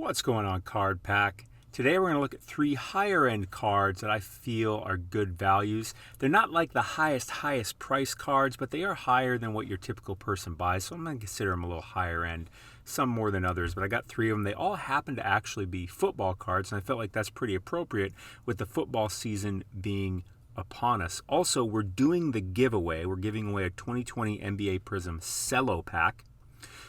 What's going on, Card Pack? Today we're going to look at 3 higher end cards that I feel are good values. They're not like the highest price cards, but they are higher than what your typical person buys, so I'm going to consider them a little higher end, some more than others, but I got 3 of them. They all happen to actually be football cards, and I felt like that's pretty appropriate with the football season being upon us. Also, we're doing the giveaway. We're giving away a 2020 NBA Prism Cello Pack.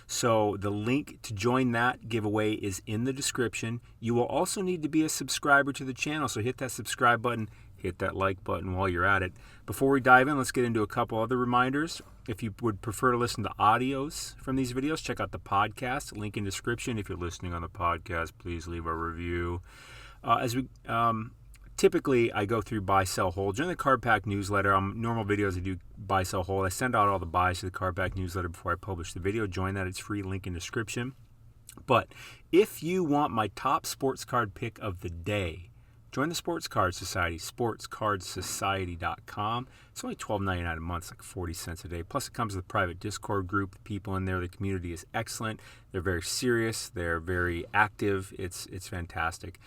So the link to join that giveaway is in the description. You will also need to be a subscriber to the channel, so hit that subscribe button, hit that like button while you're at it. Before we dive in, let's get into a couple other reminders. If you would prefer to listen to audios from these videos, check out the podcast, link in description. If you're listening on the podcast, please leave a review. Typically, I go through buy, sell, hold. During the Card Pack newsletter, on normal videos, I do buy, sell, hold. I send out all the buys to the Card Pack newsletter before I publish the video. Join that. It's free. Link in description. But if you want my top sports card pick of the day, join the Sports Card Society, SportsCardSociety.com. It's only $12.99 a month. It's like 40 cents a day. Plus, it comes with a private Discord group. The people in there, the community is excellent. They're very serious. They're very active. It's fantastic.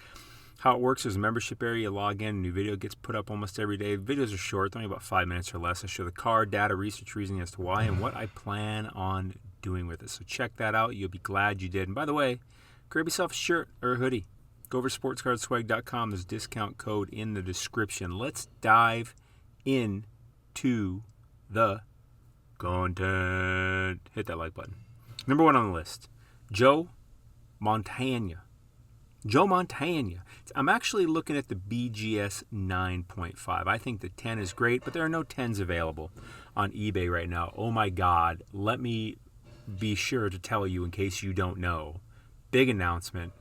How it works is a membership area. You log in, a new video gets put up almost every day. The videos are short, only about 5 minutes or less. I show the card, data, research, reasoning as to why, and what I plan on doing with it. So check that out. You'll be glad you did. And by the way, grab yourself a shirt or a hoodie. Go over to SportsCardSwag.com. There's a discount code in the description. Let's dive into the content. Hit that like button. Number 1 on the list, Joe Montana. Joe Montana. I'm actually looking at the BGS 9.5. I think the 10 is great, but there are no 10s available on eBay right now. Oh my God. Let me be sure to tell you in case you don't know. Big announcement,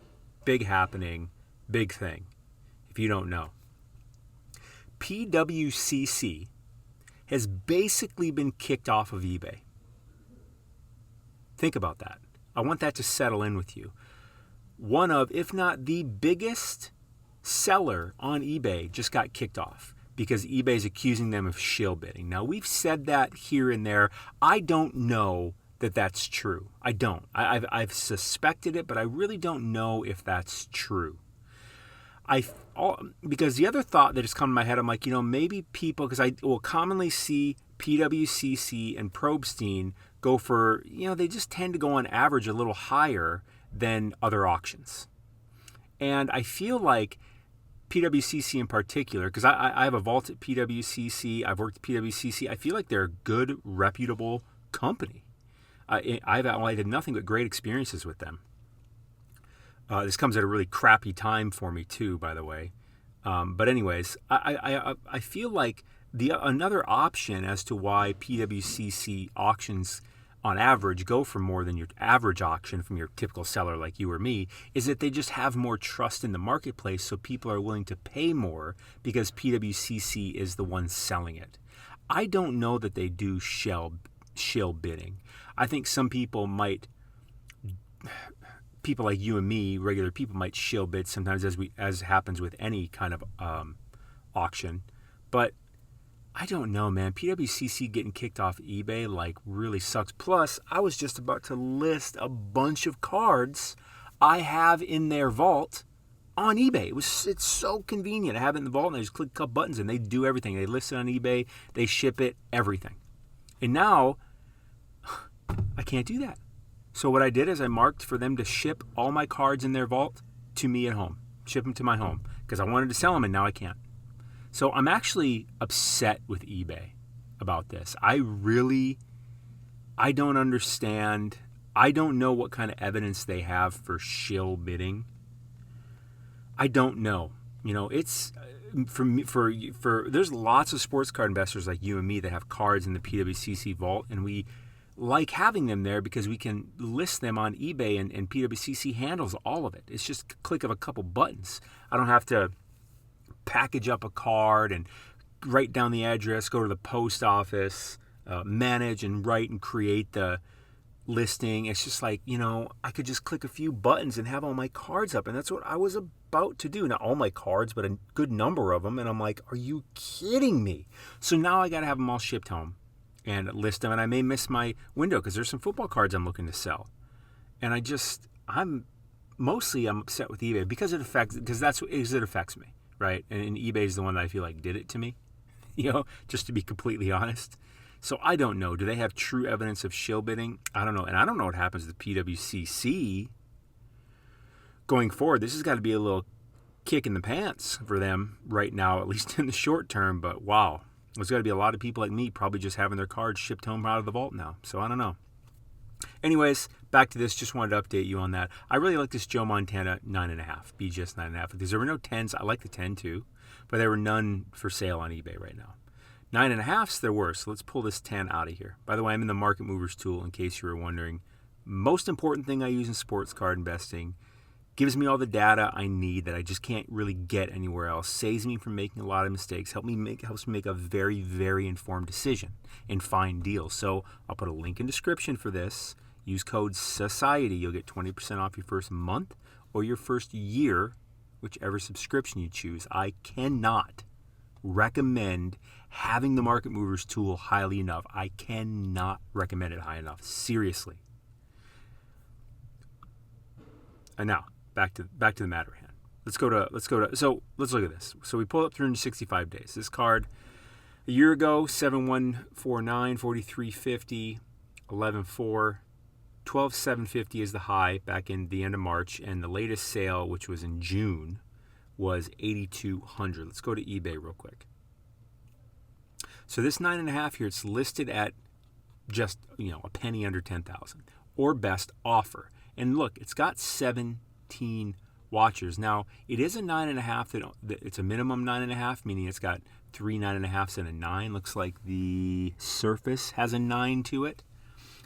big happening, big thing. If you don't know. PWCC has basically been kicked off of eBay. Think about that. I want that to settle in with you. One of, if not the biggest seller on eBay just got kicked off because eBay is accusing them of shill bidding. Now, we've said that here and there. I don't know that that's true. I don't. I've suspected it, but I really don't know if that's true. Because the other thought that has come to my head, I'm like, maybe people, because I will commonly see PWCC and Probstein go for, they just tend to go on average a little higher than other auctions. And I feel like PWCC in particular, because I have a vault at PWCC, I've worked at PWCC, I feel like they're a good, reputable company. I had nothing but great experiences with them. This comes at a really crappy time for me too, by the way. But anyways, I feel like another option as to why PWCC auctions on average go for more than your average auction from your typical seller like you or me is that they just have more trust in the marketplace, so people are willing to pay more because PWCC is the one selling it. I don't know that they do shill bidding. I think some people like you and me, regular people, might shill bid sometimes, as happens with any kind of auction. But I don't know, man. PWCC getting kicked off eBay really sucks. Plus, I was just about to list a bunch of cards I have in their vault on eBay. It's so convenient. I have it in the vault and I just click a couple buttons and they do everything. They list it on eBay, they ship it, everything. And now I can't do that. So what I did is I marked for them to ship all my cards in their vault to me at home. Ship them to my home because I wanted to sell them and now I can't. So I'm actually upset with eBay about this. I don't understand. I don't know what kind of evidence they have for shill bidding. I don't know. It's for there's lots of sports card investors like you and me that have cards in the PWCC vault, and we like having them there because we can list them on eBay and PWCC handles all of it. It's just a click of a couple buttons. I don't have to package up a card and write down the address, go to the post office, manage and write and create the listing. It's just like, I could just click a few buttons and have all my cards up. And that's what I was about to do. Not all my cards, but a good number of them. And I'm like, are you kidding me? So now I got to have them all shipped home and list them. And I may miss my window because there's some football cards I'm looking to sell. And I'm mostly I'm upset with eBay because it affects me, right? And eBay is the one that I feel like did it to me, just to be completely honest. So I don't know. Do they have true evidence of shill bidding? I don't know. And I don't know what happens to the PWCC going forward. This has got to be a little kick in the pants for them right now, at least in the short term. But wow, there's got to be a lot of people like me probably just having their cards shipped home out of the vault now. So I don't know. Anyways, back to this. Just wanted to update you on that. I really like this Joe Montana 9.5, BGS 9.5. Because there were no 10s. I like the 10 too, but there were none for sale on eBay right now. 9.5s there were, so let's pull this 10 out of here. By the way, I'm in the Market Movers tool in case you were wondering. Most important thing I use in sports card investing. Gives me all the data I need that I just can't really get anywhere else. Saves me from making a lot of mistakes. Helps me make a very, very informed decision and find deals. So I'll put a link in description for this. Use code SOCIETY. You'll get 20% off your first month or your first year, whichever subscription you choose. I cannot recommend having the Market Movers tool highly enough. I cannot recommend it high enough. Seriously. And now back to the matter at hand. Let's look at this. So we pull up 365 days. This card a year ago, 7149, 4350, 114, 12750 is the high back in the end of March, and the latest sale, which was in June, was 8200. Let's go to eBay real quick. So this 9.5 here, it's listed at just a penny under 10,000 or best offer. And look, it's got 17 watchers. Now it is a 9.5. It's a minimum 9.5, meaning it's got 3 9.5s and a 9. Looks like the Surface has a 9 to it.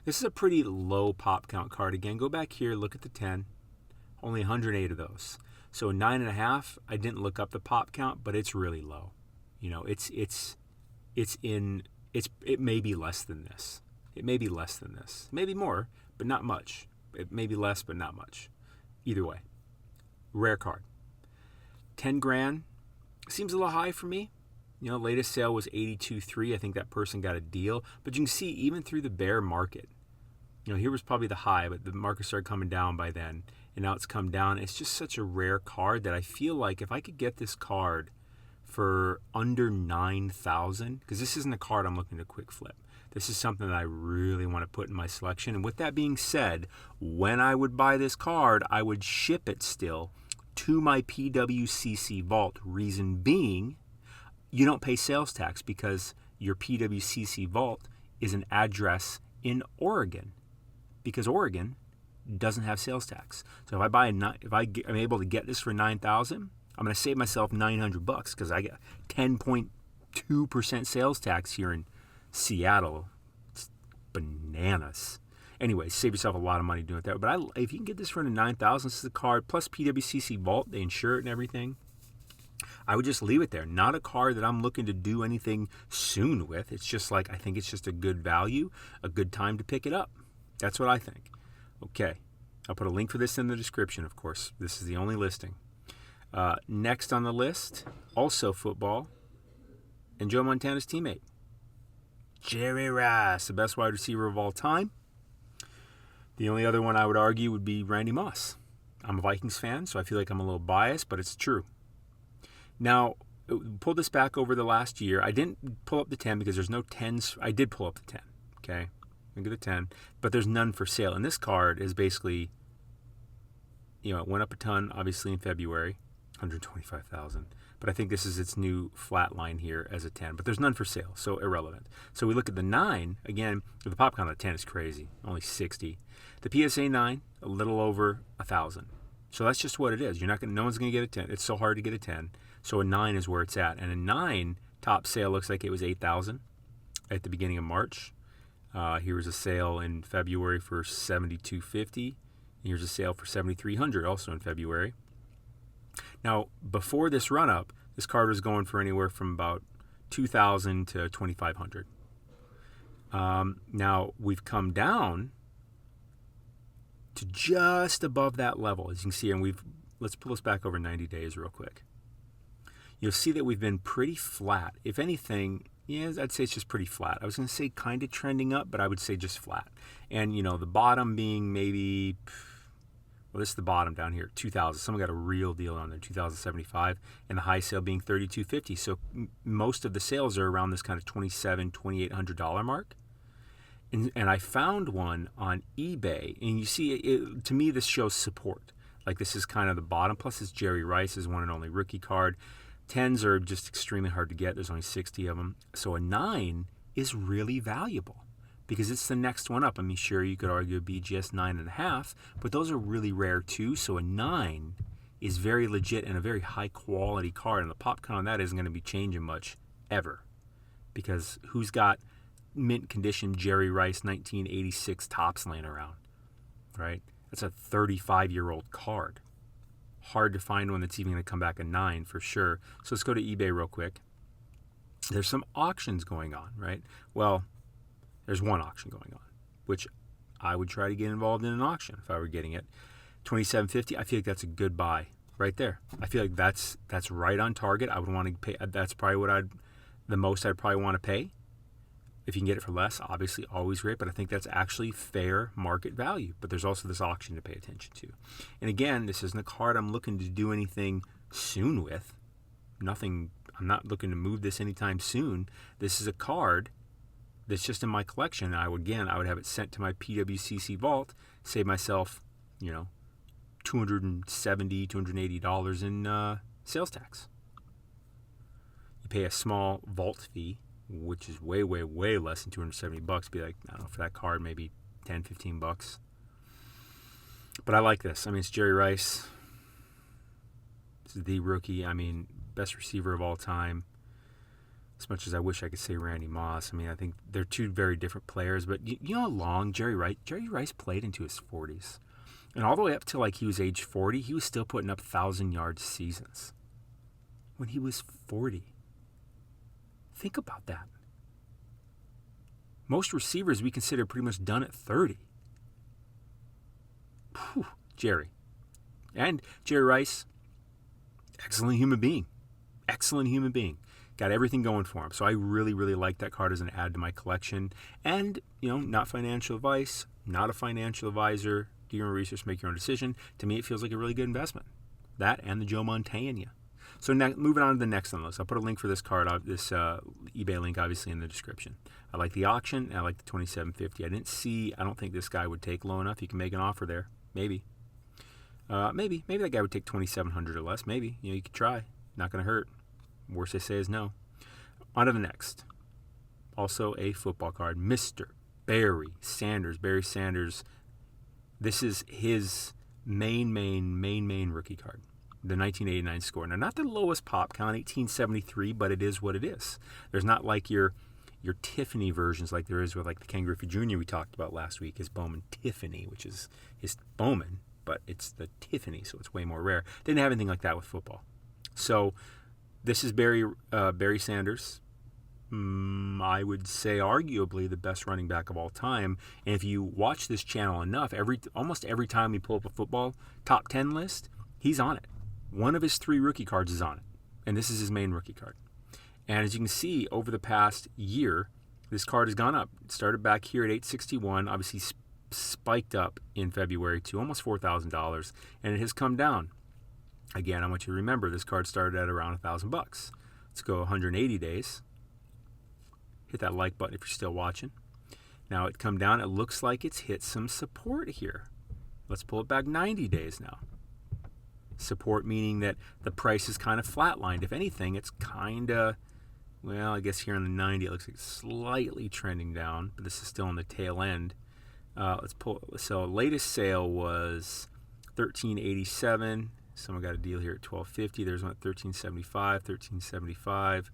This is a pretty low pop count card. Again, go back here, look at the 10. Only 108 of those. So 9.5. I didn't look up the pop count, but it's really low. It may be less than this. It may be less than this. Maybe more, but not much. It may be less, but not much. Either way, rare card. 10 grand seems a little high for me. Latest sale was 82.3. I think that person got a deal. But you can see even through the bear market, here was probably the high, but the market started coming down by then, and now it's come down. It's just such a rare card that I feel like if I could get this card for under 9,000, because this isn't a card I'm looking to quick flip. This is something that I really want to put in my selection. And with that being said, when I would buy this card, I would ship it still to my PWCC vault. Reason being, you don't pay sales tax because your PWCC vault is an address in Oregon, because Oregon doesn't have sales tax. So if I'm able to get this for 9,000, I'm going to save myself $900 because I get 10.2% sales tax here in Seattle. It's bananas. Anyway, save yourself a lot of money doing that. But if you can get this for under 9,000, this is the card plus PWCC vault. They insure it and everything. I would just leave it there. Not a card that I'm looking to do anything soon with. It's just like, I think it's just a good value, a good time to pick it up. That's what I think. Okay. I'll put a link for this in the description, of course. This is the only listing. Next on the list, also football, and Joe Montana's teammate, Jerry Rice, the best wide receiver of all time. The only other one I would argue would be Randy Moss. I'm a Vikings fan, so I feel like I'm a little biased, but it's true. Now, pull this back over the last year. I didn't pull up the 10 because there's no 10s. I did pull up the 10, okay? Look at the 10, but there's none for sale. And this card is basically, it went up a ton, obviously, in February, 125,000. But I think this is its new flat line here as a 10. But there's none for sale, so irrelevant. So we look at the 9. Again, the pop count of 10 is crazy, only 60. The PSA 9, a little over 1,000. So that's just what it is. No one's going to get a 10. It's so hard to get a 10. So a 9 is where it's at. And a 9 top sale looks like it was 8,000 at the beginning of March. Here was a sale in February for 7,250. Here's a sale for 7,300 also in February. Now, before this run-up, this card was going for anywhere from about 2,000 to 2,500. Now, we've come down to just above that level, as you can see, and let's pull this back over 90 days real quick. You'll see that we've been pretty flat. If anything, I'd say it's just pretty flat. I was going to say kind of trending up, but I would say just flat. And, the bottom being maybe Well, this is the bottom down here, 2,000. Someone got a real deal on there, 2,075, and the high sale being 3,250. So most of the sales are around this kind of $2,700, $2,800 mark. And I found one on eBay, and you see, to me, this shows support. Like, this is kind of the bottom. Plus, it's Jerry Rice's one and only rookie card. 10s are just extremely hard to get. There's only 60 of them. So a 9 is really valuable because it's the next one up. I mean, sure, you could argue a BGS 9.5, but those are really rare too. So a 9 is very legit and a very high quality card, and the pop count on that isn't going to be changing much ever, because who's got mint condition Jerry Rice 1986 tops laying around, right? That's a 35-year-old card. Hard to find one that's even going to come back a 9 for sure. So let's go to eBay real quick. There's some auctions going on, right? Well, there's one auction going on, which I would try to get involved in an auction if I were getting it. $2,750. I feel like that's a good buy right there. I feel like that's right on target. I would want to pay. That's probably the most I'd probably want to pay. If you can get it for less, obviously always great, but I think that's actually fair market value. But there's also this auction to pay attention to. And again, this isn't a card I'm looking to do anything soon with. I'm not looking to move this anytime soon. This is a card that's just in my collection. I would have it sent to my PWCC vault, save myself, $270, $280 in sales tax. You pay a small vault fee, which is way, way, way less than $270. Be like, I don't know, for that card, maybe $10, $15. But I like this. I mean, it's Jerry Rice. It's the rookie. I mean, best receiver of all time. As much as I wish I could say Randy Moss. I mean, I think they're two very different players. But you know how long Jerry Rice played into his 40s. And all the way up to like he was age 40, he was still putting up 1,000-yard seasons. When he was 40. Think about that. Most receivers we consider pretty much done at 30. Whew, Jerry. And Jerry Rice, excellent human being. Excellent human being. Got everything going for him. So I really, really like that card as an add to my collection. And, not financial advice, not a financial advisor. Do your own research, make your own decision. To me, it feels like a really good investment. That and the Joe Montana. So moving on to the next on the list. I'll put a link for this card, this eBay link, obviously, in the description. I like the auction, and I like the $2,750. I don't think this guy would take low enough. You can make an offer there. Maybe. Maybe that guy would take $2,700 or less. Maybe. You could try. Not going to hurt. Worst they say is no. On to the next. Also a football card. Mr. Barry Sanders. Barry Sanders. This is his main rookie card. The 1989 score. Now, not the lowest pop count, 1873, but it is what it is. There's not like your Tiffany versions like there is with like the Ken Griffey Jr. we talked about last week, his Bowman Tiffany, which is his Bowman, but it's the Tiffany, so it's way more rare. Didn't have anything like that with football. So this is Barry Sanders. I would say arguably the best running back of all time. And if you watch this channel enough, almost every time we pull up a football top 10 list, he's on it. One of his 3 rookie cards is on it. And this is his main rookie card. And as you can see, over the past year, this card has gone up. It started back here at $861, obviously spiked up in February to almost $4,000, and it has come down. Again, I want you to remember this card started at around $1,000. Let's go 180 days. Hit that like button if you're still watching. Now it come down. It looks like it's hit some support here. Let's pull it back 90 days now. Support meaning that the price is kind of flatlined. If anything, it's kind of, well, I guess here on the 90 it looks like it's slightly trending down, but this is still on the tail end. Let's pull. So latest sale was $1,387. Someone got a deal here at $1,250. There's one at $1,375, $1,375,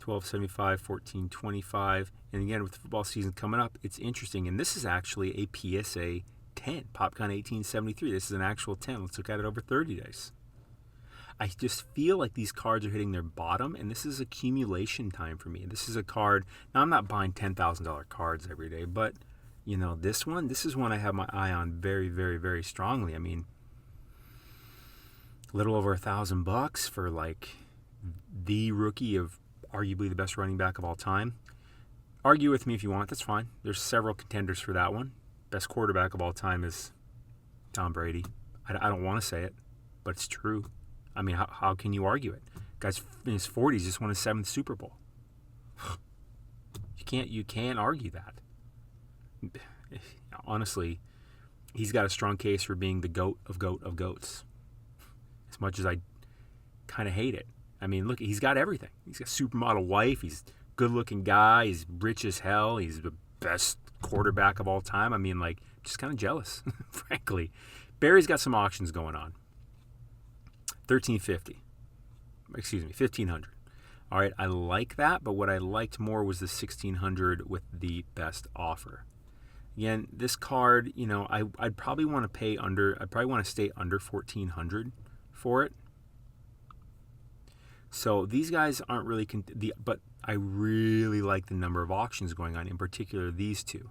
$1,275, $1,425. And again, with the football season coming up, it's interesting. And this is actually a PSA 10, PopCon 1873. This is an actual 10. Let's look at it over 30 days. I just feel like these cards are hitting their bottom, and this is accumulation time for me. This is a card. Now, I'm not buying $10,000 cards every day, but, this is one I have my eye on very, very, very strongly. I mean, a little over $1,000 for, like, the rookie of arguably the best running back of all time. Argue with me if you want. That's fine. There's several contenders for that one. Best quarterback of all time is Tom Brady. I don't want to say it, but it's true. I mean, how can you argue it? Guy's in his 40s, just won his 7th Super Bowl. You can't argue that. Honestly, he's got a strong case for being the GOAT of goats. As much as I kind of hate it. I mean, look, he's got everything. He's got a supermodel wife. He's a good-looking guy. He's rich as hell. He's the best quarterback of all time. I mean, like, just kind of jealous, frankly. Barry's got some auctions going on. $1,500. All right, I like that, but what I liked more was the $1,600 with the best offer. Again, this card, I'd probably want to pay under. I'd probably want to stay under $1,400 for it. So these guys aren't really, but I really like the number of auctions going on. In particular, these two.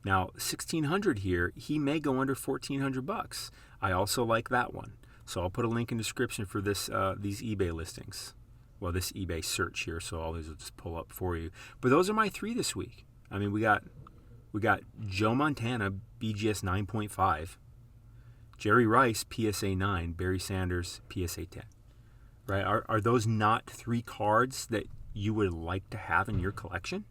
Now, $1,600 here, he may go under $1,400. I also like that one. So I'll put a link in the description for these eBay listings. Well, this eBay search here, so all these will just pull up for you. But those are my 3 this week. I mean, we got Joe Montana BGS 9.5, Jerry Rice PSA 9, Barry Sanders PSA 10. Right? Are those not 3 cards that you would like to have in your collection?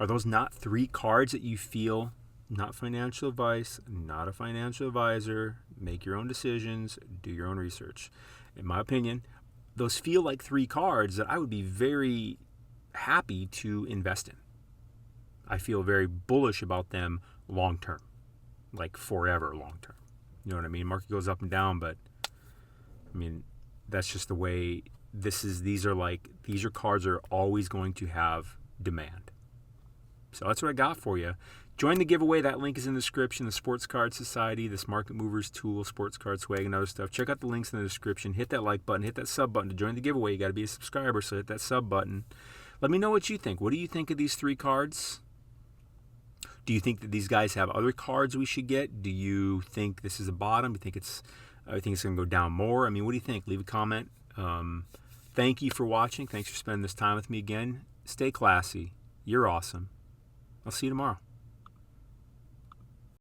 Are those not 3 cards that you feel, not financial advice, not a financial advisor, make your own decisions, do your own research? In my opinion, those feel like 3 cards that I would be very happy to invest in. I feel very bullish about them long term, like forever long term. You know what I mean? Market goes up and down, but I mean, that's just the way these are cards are always going to have demand. So that's what I got for you. Join the giveaway. That link is in the description. The Sports Card Society, this Market Movers Tool, Sports Card Swag, and other stuff. Check out the links in the description. Hit that like button. Hit that sub button to join the giveaway. You got to be a subscriber, so hit that sub button. Let me know what you think. What do you think of these 3 cards? Do you think that these guys have other cards we should get? Do you think this is a bottom? Do you think it's going to go down more? I mean, what do you think? Leave a comment. Thank you for watching. Thanks for spending this time with me again. Stay classy. You're awesome. I'll see you tomorrow.